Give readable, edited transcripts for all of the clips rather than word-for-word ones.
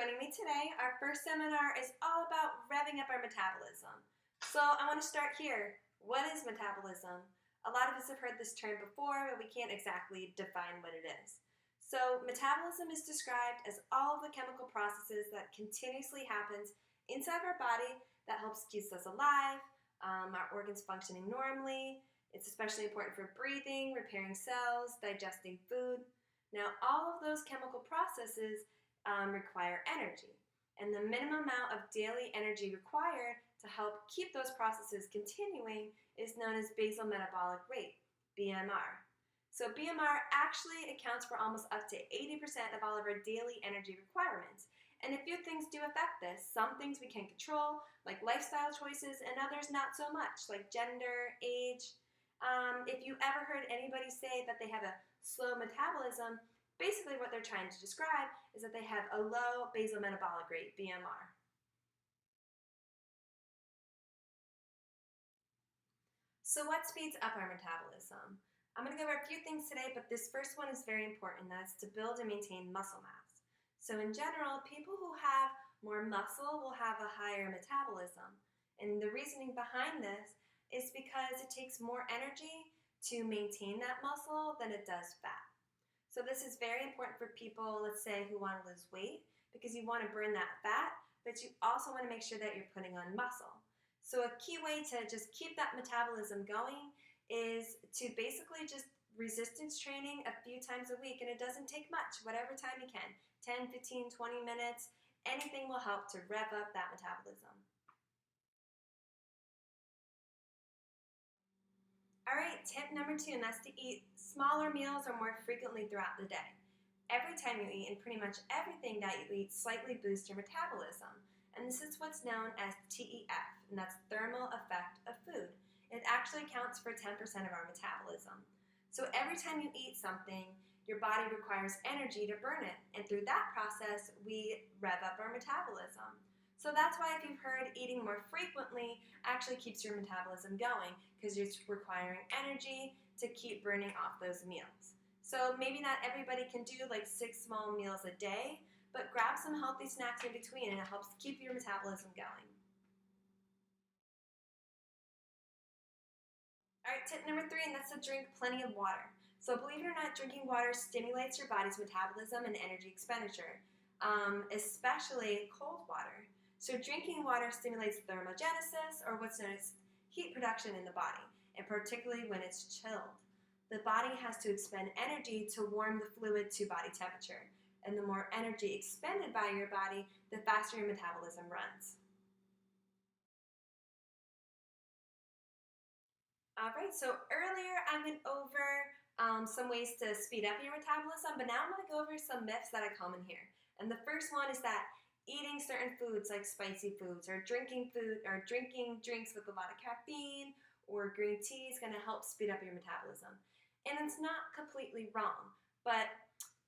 joining me today. Our first seminar is all about revving up our metabolism. So I want to start here. What is metabolism? A lot of us have heard this term before, but we can't exactly define what it is. So metabolism is described as all of the chemical processes that continuously happens inside our body that helps keep us alive, our organs functioning normally. It's especially important for breathing, repairing cells, digesting food. Now, all of those chemical processes require energy. And the minimum amount of daily energy required to help keep those processes continuing is known as basal metabolic rate, BMR. So BMR actually accounts for almost up to 80% of all of our daily energy requirements. And a few things do affect this. Some things we can control, like lifestyle choices, and others not so much, like gender, age. If you ever heard anybody say that they have a slow metabolism, basically what they're trying to describe is that they have a low basal metabolic rate, BMR. So what speeds up our metabolism? I'm going to go over a few things today, but this first one is very important. That's to build and maintain muscle mass. So in general, people who have more muscle will have a higher metabolism. And the reasoning behind this is because it takes more energy to maintain that muscle than it does fat. So this is very important for people, let's say, who want to lose weight, because you want to burn that fat, but you also want to make sure that you're putting on muscle. So a key way to just keep that metabolism going is to basically just resistance training a few times a week, and it doesn't take much, whatever time you can, 10, 15, 20 minutes, anything will help to rev up that metabolism. All right, tip number 2, and that's to eat smaller meals or more frequently throughout the day. Every time you eat, and pretty much everything that you eat, slightly boosts your metabolism. And this is what's known as TEF, and that's thermal effect of food. It actually accounts for 10% of our metabolism. So every time you eat something, your body requires energy to burn it. And through that process, we rev up our metabolism. So that's why if you've heard eating more frequently actually keeps your metabolism going, because you're requiring energy to keep burning off those meals. So maybe not everybody can do like 6 small meals a day, but grab some healthy snacks in between and it helps keep your metabolism going. All right, tip number 3, and that's to drink plenty of water. So believe it or not, drinking water stimulates your body's metabolism and energy expenditure, especially cold water. So drinking water stimulates thermogenesis, or what's known as heat production in the body, and particularly when it's chilled. The body has to expend energy to warm the fluid to body temperature, and the more energy expended by your body, the faster your metabolism runs. All right, so earlier I went over some ways to speed up your metabolism, but now I'm going to go over some myths that are common here. And the first one is that eating certain foods like spicy foods or drinking drinks with a lot of caffeine or green tea is going to help speed up your metabolism. And it's not completely wrong, but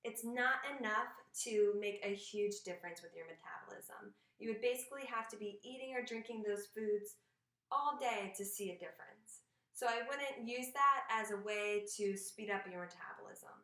it's not enough to make a huge difference with your metabolism. You would basically have to be eating or drinking those foods all day to see a difference. So I wouldn't use that as a way to speed up your metabolism.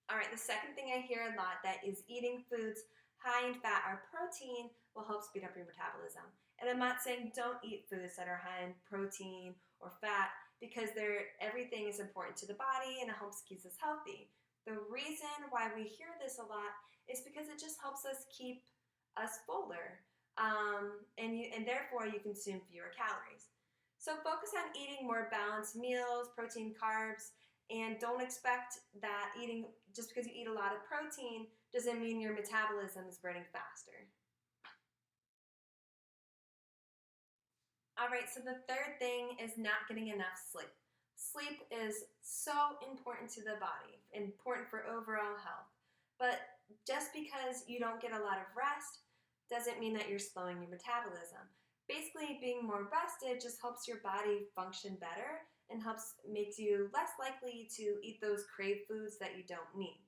All right, the second thing I hear a lot that is eating foods high in fat or protein will help speed up your metabolism. And I'm not saying don't eat foods that are high in protein or fat because everything is important to the body and it helps keep us healthy. The reason why we hear this a lot is because it just helps us keep us fuller, and therefore you consume fewer calories. So focus on eating more balanced meals, protein, carbs, and don't expect that just because you eat a lot of protein doesn't mean your metabolism is burning faster. All right, so the third thing is not getting enough sleep. Sleep is so important to the body, important for overall health. But just because you don't get a lot of rest doesn't mean that you're slowing your metabolism. Basically, being more rested just helps your body function better and makes you less likely to eat those crave foods that you don't need.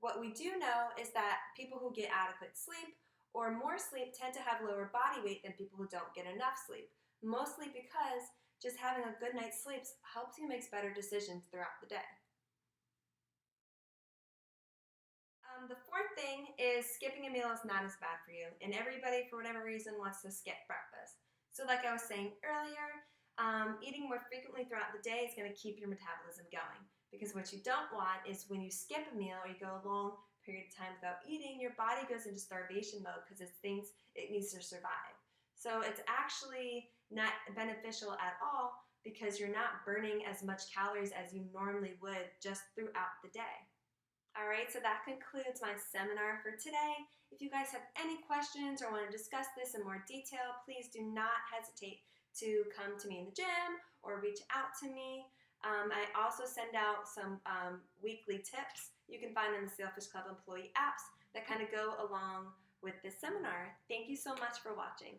What we do know is that people who get adequate sleep or more sleep tend to have lower body weight than people who don't get enough sleep, mostly because just having a good night's sleep helps you make better decisions throughout the day. The fourth thing is skipping a meal is not as bad for you, and everybody, for whatever reason, wants to skip breakfast. So like I was saying earlier, eating more frequently throughout the day is going to keep your metabolism going, because what you don't want is when you skip a meal or you go a long period of time without eating, your body goes into starvation mode because it thinks it needs to survive. So it's actually not beneficial at all because you're not burning as much calories as you normally would just throughout the day. All right, so that concludes my seminar for today. If you guys have any questions or want to discuss this in more detail, please do not hesitate to come to me in the gym or reach out to me. I also send out some weekly tips you can find in the Sailfish Club employee apps that kind of go along with this seminar. Thank you so much for watching.